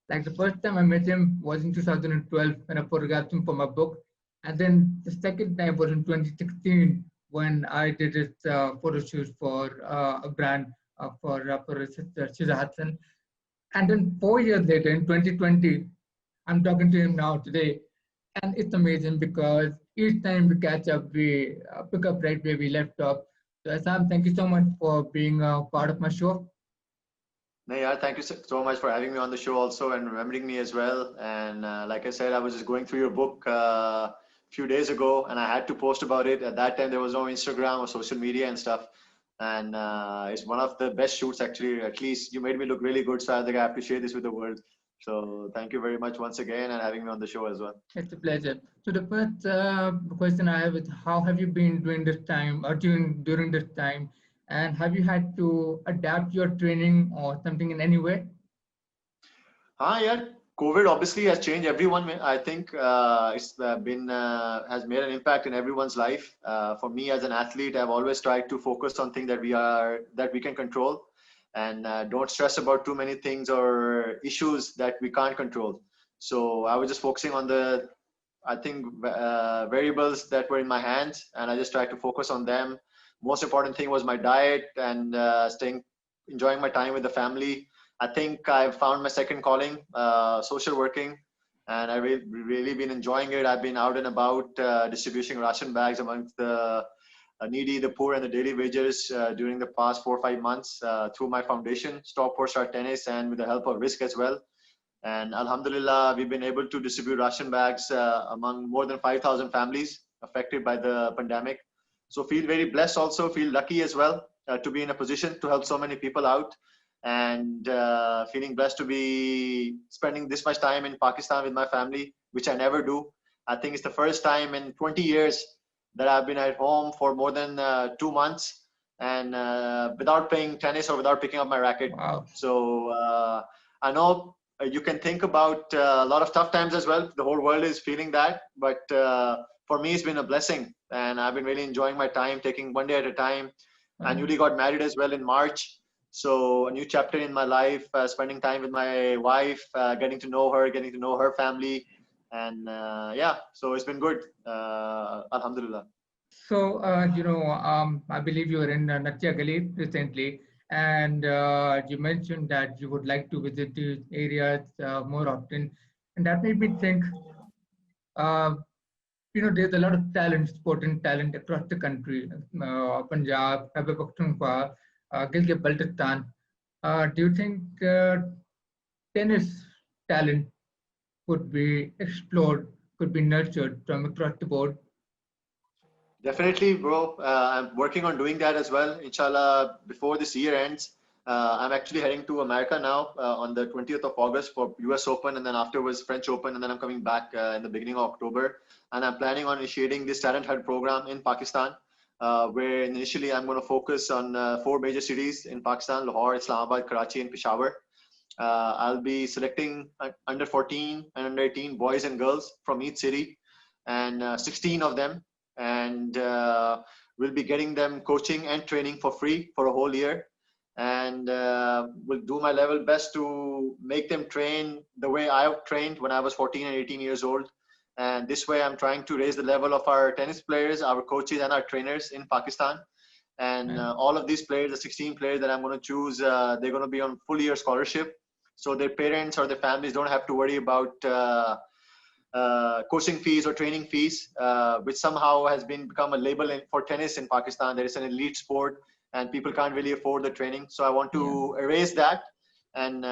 Like the first time I met him was in 2012 when I photographed him for my book. And then the second time was in 2016 when I did his photo shoot for a brand for his sister, Shiza Hudson. And then 4 years later, in 2020, I'm talking to him now today. And it's amazing because each time we catch up, we pick up right where we left off. So, Assam, thank you so much for being a part of my show. No, yeah, thank you so much for having me on the show also and remembering me as well. And like I said, I was just going through your book a few days ago and I had to post about it. At that time, there was no Instagram or social media and stuff. And it's one of the best shoots, actually. At least you made me look really good. So I think I have to share this with the world. So thank you very much once again and having me on the show as well. It's a pleasure. So the first question I have is, how have you been during this time or during this time, and have you had to adapt your training or something in any way? Yeah, COVID obviously has changed everyone. I think it's been has made an impact in everyone's life. For me as an athlete, I've always tried to focus on things that we can control, and don't stress about too many things or issues that we can't control. So I was just focusing on the, I think, variables that were in my hands, and I just tried to focus on them. Most important thing was my diet and enjoying my time with the family. I think I've found my second calling, social working, and I've really been enjoying it. I've been out and about distributing ration bags amongst the needy, the poor, and the daily wagers during the past 4 or 5 months through my foundation, Stop 4-Star Tennis, and with the help of Risk as well. And Alhamdulillah, we've been able to distribute ration bags among more than 5,000 families affected by the pandemic. So feel very blessed also, feel lucky as well to be in a position to help so many people out, and feeling blessed to be spending this much time in Pakistan with my family, which I never do. I think it's the first time in 20 years that I've been at home for more than 2 months and without playing tennis or without picking up my racket. Wow. So I know you can think about a lot of tough times as well. The whole world is feeling that, but for me, it's been a blessing, and I've been really enjoying my time, taking one day at a time. I newly got married as well in March. So a new chapter in my life, spending time with my wife, getting to know her family. And yeah, so it's been good. Alhamdulillah. So, I believe you were in Natya Gali recently, and you mentioned that you would like to visit these areas more often. And that made me think, uh, there's a lot of talent, sporting talent across the country, Punjab, Khyber Pakhtunkhwa, Gilgit-Baltistan. Do you think tennis talent could be explored, could be nurtured from across the board? Definitely, bro. I'm working on doing that as well. Inshallah, before this year ends, I'm actually heading to America now on the 20th of August for US Open, and then afterwards French Open, and then I'm coming back in the beginning of October. And I'm planning on initiating this talent hunt program in Pakistan, where initially I'm going to focus on 4 major cities in Pakistan: Lahore, Islamabad, Karachi, and Peshawar. I'll be selecting under 14 and under 18 boys and girls from each city, and 16 of them, and we'll be getting them coaching and training for free for a whole year, and will do my level best to make them train the way I trained when I was 14 and 18 years old. And this way I'm trying to raise the level of our tennis players, our coaches, and our trainers in Pakistan. And all of these players, the 16 players that I'm going to choose, they're going to be on full year scholarship, so their parents or their families don't have to worry about coaching fees or training fees, which somehow has become a label for tennis in Pakistan. There is an elite sport and people can't really afford the training. So I want to erase that and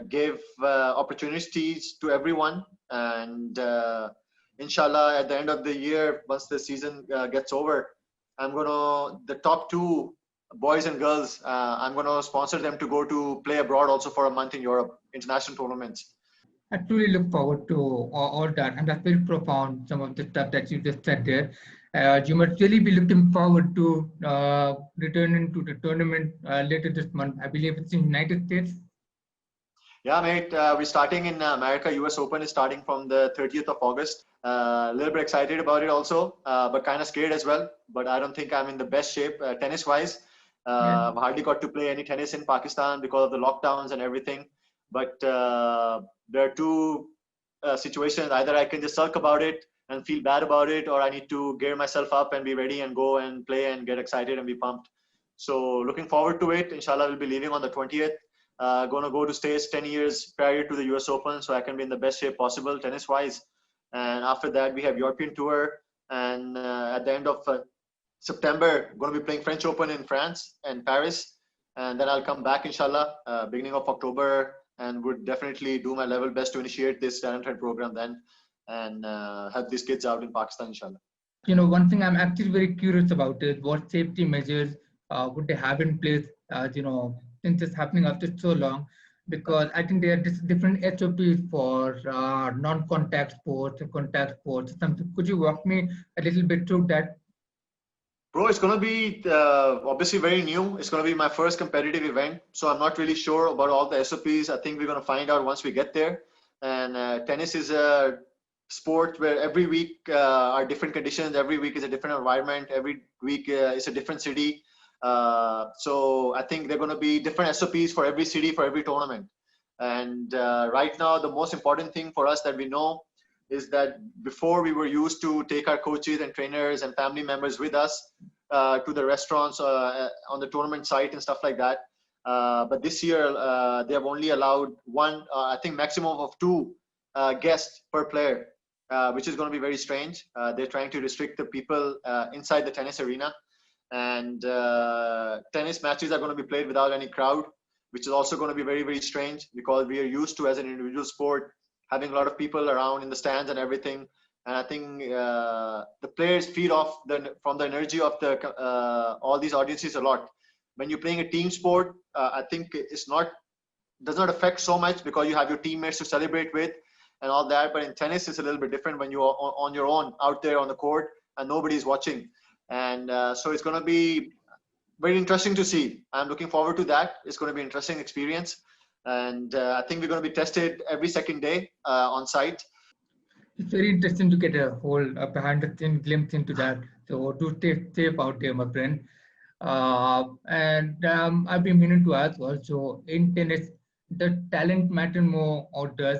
give opportunities to everyone. And inshallah, at the end of the year, once the season gets over, the top 2 boys and girls, I'm going to sponsor them to go to play abroad also for a month in Europe, international tournaments. I truly look forward to all that, and that's very profound, some of the stuff that you just said there. You must really be looking forward to returning to the tournament later this month. I believe it's in the United States. Yeah, mate, we're starting in America. US Open is starting from the 30th of August. A little bit excited about it also, but kind of scared as well. But I don't think I'm in the best shape tennis-wise. Yeah. Hardly got to play any tennis in Pakistan because of the lockdowns and everything. But there are two situations. Either I can just sulk about it and feel bad about it, or I need to gear myself up and be ready and go and play and get excited and be pumped. So looking forward to it. Inshallah, we'll be leaving on the 20th. Gonna go to States 10 years prior to the US Open, so I can be in the best shape possible tennis-wise. And after that, we have European Tour. And at the end of September, going to be playing French Open in France and Paris. And then I'll come back, inshallah, beginning of October, and would definitely do my level best to initiate this talent hunt program then and help these kids out in Pakistan, inshallah. One thing I'm actually very curious about is what safety measures would they have in place, since it's happening after so long, because I think there are different SOPs for non-contact sports and contact sports. Something. Could you walk me a little bit through that? Bro, it's going to be obviously very new. It's going to be my first competitive event. So I'm not really sure about all the SOPs. I think we're going to find out once we get there. And tennis is a sport where every week are different conditions. Every week is a different environment. Every week is a different city. So I think there are going to be different SOPs for every city, for every tournament. And right now, the most important thing for us that we know is that before we were used to take our coaches and trainers and family members with us to the restaurants on the tournament site and stuff like that. But this year, they have only allowed one, I think maximum of two guests per player, which is going to be very strange. They're trying to restrict the people inside the tennis arena. And tennis matches are going to be played without any crowd, which is also going to be very, very strange because we are used to, as an individual sport, having a lot of people around in the stands and everything. And I think the players feed off from the energy of all these audiences a lot. When you're playing a team sport, I think does not affect so much because you have your teammates to celebrate with and all that. But in tennis, it's a little bit different when you're on your own out there on the court and nobody's watching. And so it's going to be very interesting to see. I'm looking forward to that. It's going to be an interesting experience. And I think we're going to be tested every second day on site. It's very interesting to get a whole behind-the-scenes glimpse into that. So do stay safe out there, my friend. And I've been meaning to ask also, in tennis, does talent matter more, or does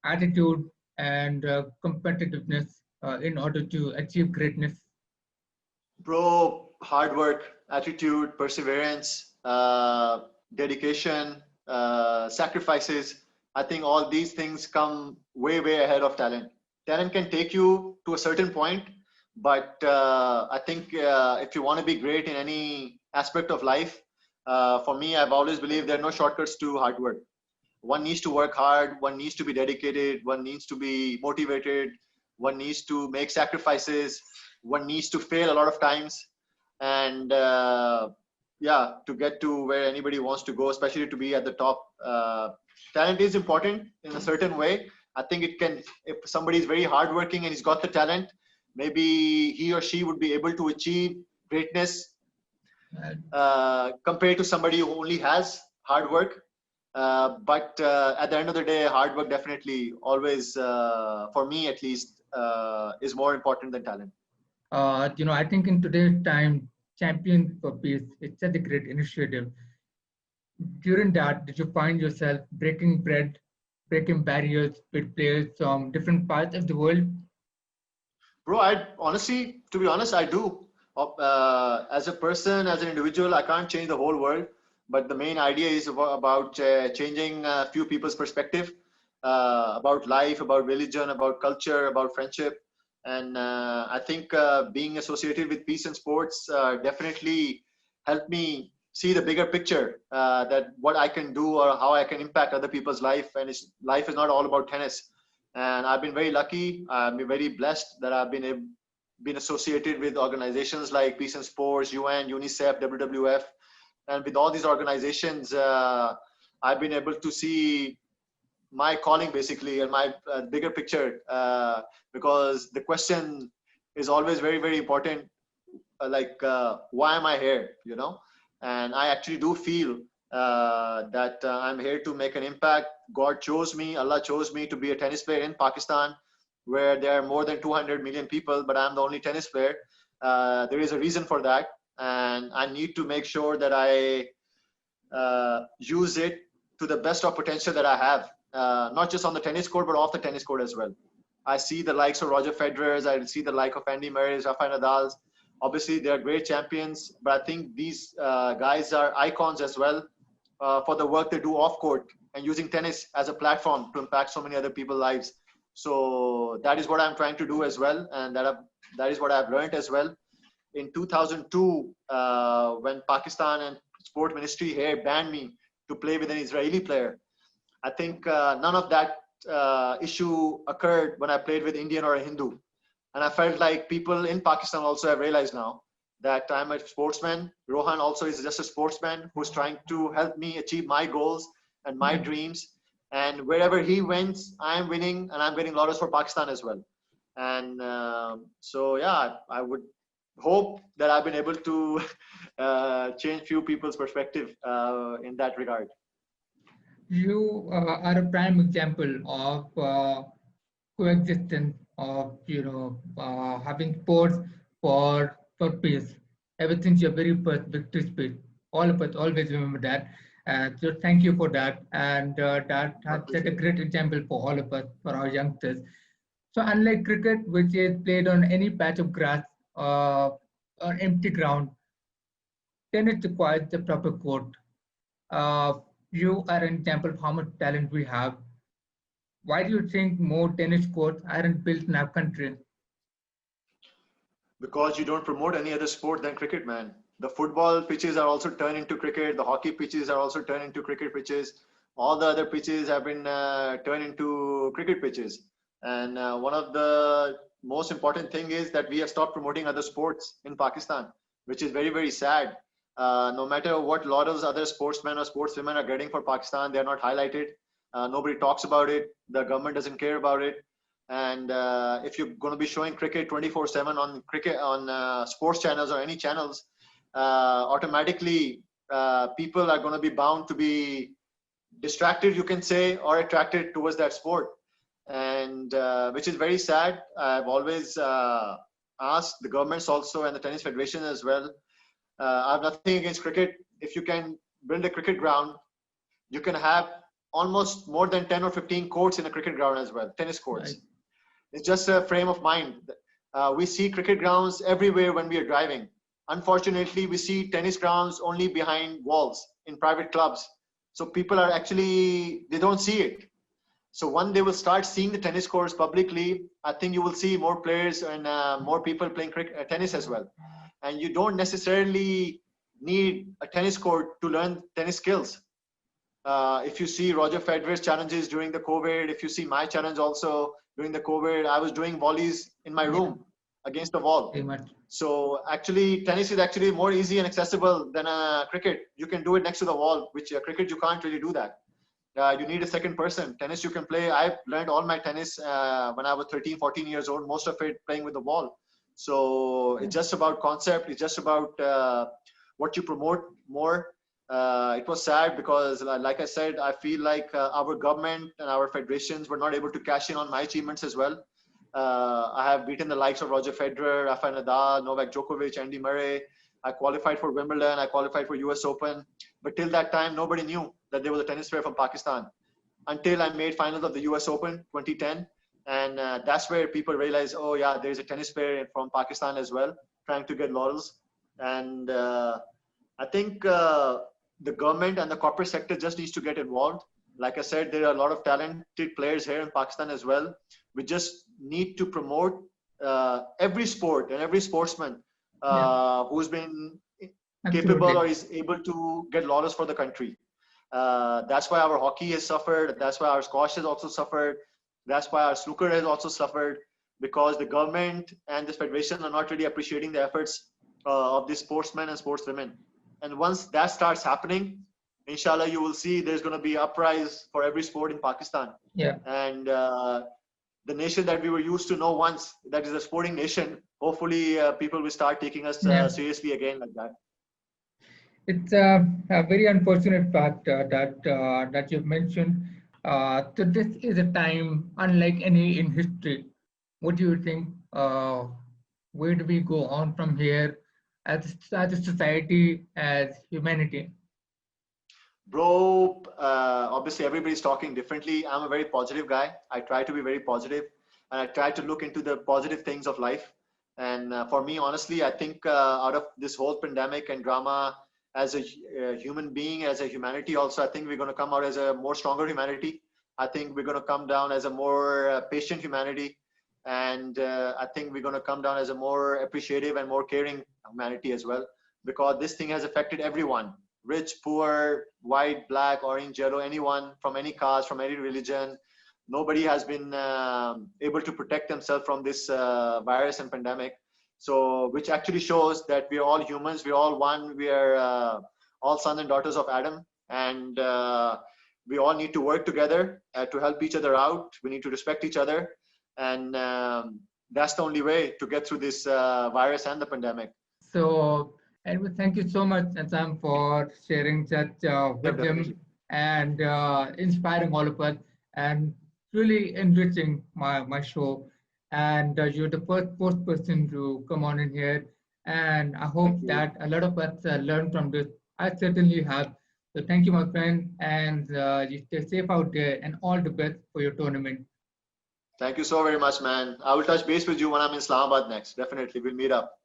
attitude and competitiveness in order to achieve greatness? Bro, hard work, attitude, perseverance, dedication, sacrifices. I think all these things come way, way ahead of talent. Talent can take you to a certain point, but I think if you want to be great in any aspect of life, for me, I've always believed there are no shortcuts to hard work. One needs to work hard, one needs to be dedicated, one needs to be motivated, one needs to make sacrifices, one needs to fail a lot of times. And yeah, to get to where anybody wants to go, especially to be at the top. Talent is important in a certain way. I think it can, if somebody is very hardworking and he's got the talent, maybe he or she would be able to achieve greatness compared to somebody who only has hard work. But at the end of the day, hard work definitely always, for me at least, is more important than talent. I think in today's time, Champions for Peace, it's such a great initiative. During that, did you find yourself breaking bread, breaking barriers with players from different parts of the world? Bro, I honestly, to be honest, I do. As a person, as an individual, I can't change the whole world. But the main idea is about changing a few people's perspective about life, about religion, about culture, about friendship. And I think being associated with peace and sports definitely helped me see the bigger picture, that what I can do or how I can impact other people's life. And life is not all about tennis. And I've been very lucky. I've been very blessed that I've been associated with organizations like Peace and Sports, UN, UNICEF, WWF. And with all these organizations, I've been able to see my calling basically and my bigger picture, because the question is always very, very important. Why am I here? And I actually do feel that I'm here to make an impact. God chose me, Allah chose me to be a tennis player in Pakistan, where there are more than 200 million people, but I'm the only tennis player. There is a reason for that. and I need to make sure that I use it to the best of potential that I have, not just on the tennis court, but off the tennis court as well. I see the likes of Roger Federer's, I see the like of Andy Murray's, Rafael Nadal's. Obviously, they are great champions, but I think these guys are icons as well for the work they do off court and using tennis as a platform to impact so many other people's lives. So that is what I'm trying to do as well, and that is what I've learned as well. In 2002, when Pakistan and Sport Ministry here banned me to play with an Israeli player, I think none of that issue occurred when I played with Indian or a Hindu. And I felt like people in Pakistan also have realized now that I'm a sportsman. Rohan also is just a sportsman who's trying to help me achieve my goals and my dreams. And wherever he wins, I'm winning, and I'm getting laurels for Pakistan as well. And so, yeah, I would hope that I've been able to change few people's perspective in that regard. You are a prime example of coexistence of having sports for peace. Ever since your very first victory speech, all of us always remember that. So thank you for that, and that has set a great example for all of us, for our youngsters. So unlike cricket, which is played on any patch of grass or empty ground, tennis requires the proper court. Uh, you are an example of how much talent we have. Why do you think more tennis courts aren't built in our country? Because you don't promote any other sport than cricket, man. The football pitches are also turned into cricket. The hockey pitches are also turned into cricket pitches. All the other pitches have been turned into cricket pitches. And one of the most important thing is that we have stopped promoting other sports in Pakistan, which is very, very sad. No matter what laurels other sportsmen or sportswomen are getting for Pakistan, they are not highlighted. Nobody talks about it. The government doesn't care about it. And if you're going to be showing cricket 24/7 on sports channels or any channels, automatically people are going to be bound to be distracted, you can say, or attracted towards that sport, and which is very sad. I've always asked the governments also and the tennis federation as well. I have nothing against cricket. If you can build a cricket ground, you can have almost more than 10 or 15 courts in a cricket ground as well, tennis courts. Right. It's just a frame of mind. We see cricket grounds everywhere when we are driving. Unfortunately, we see tennis grounds only behind walls in private clubs. So people are actually, they don't see it. So when they will start seeing the tennis courts publicly, I think you will see more players and more people playing tennis as well. And you don't necessarily need a tennis court to learn tennis skills. If you see Roger Federer's challenges during the COVID, if you see my challenge also during the COVID, I was doing volleys in my room against the wall. So actually, tennis is actually more easy and accessible than cricket. You can do it next to the wall, which cricket, you can't really do that. You need a second person. Tennis you can play. I've learned all my tennis when I was 13, 14 years old, most of it playing with the wall. So it's just about concept. It's just about what you promote more. It was sad because, like I said, I feel like our government and our federations were not able to cash in on my achievements as well. I have beaten the likes of Roger Federer, Rafael Nadal, Novak Djokovic, Andy Murray. I qualified for Wimbledon. I qualified for US Open. But till that time, nobody knew that there was a tennis player from Pakistan until I made finals of the US Open 2010. And that's where people realized, oh yeah, there's a tennis player from Pakistan as well, trying to get laurels. And I think the government and the corporate sector just needs to get involved. Like I said, there are a lot of talented players here in Pakistan as well. We just need to promote every sport and every sportsman who's been capable or is able to get laurels for the country. That's why our hockey has suffered. That's why our squash has also suffered. That's why our snooker has also suffered, because the government and this federation are not really appreciating the efforts of these sportsmen and sportswomen. And once that starts happening, inshallah, you will see there's going to be uprise for every sport in Pakistan. Yeah. And the nation that we were used to know once, that is a sporting nation, hopefully people will start taking us seriously again like that. It's a very unfortunate fact that you've mentioned. So this is a time unlike any in history. What do you think? Where do we go on from here? as a society, as humanity? Bro, obviously everybody's talking differently. I'm a very positive guy. I try to be very positive, and I try to look into the positive things of life. And for me, honestly, I think out of this whole pandemic and drama, as a human being, as a humanity, also, I think we're going to come out as a more stronger humanity. I think we're going to come down as a more patient humanity. And I think we're going to come down as a more appreciative and more caring humanity as well, because this thing has affected everyone, rich, poor, white, black, orange, yellow, anyone from any caste, from any religion. Nobody has been able to protect themselves from this virus and pandemic. So, which actually shows that we are all humans, we're all one, we are all sons and daughters of Adam, and we all need to work together to help each other out. We need to respect each other, and that's the only way to get through this virus and the pandemic. So, anyway, thank you so much, Asam, for sharing such Yep, wisdom definitely. and inspiring all of us, and really enriching my show. And you're the first person to come on in here. And I Thank hope you. that a lot of us learn from this. I certainly have. So thank you, my friend, and you stay safe out there, and all the best for your tournament. Thank you so very much, man. I will touch base with you when I'm in Islamabad next. Definitely, we'll meet up.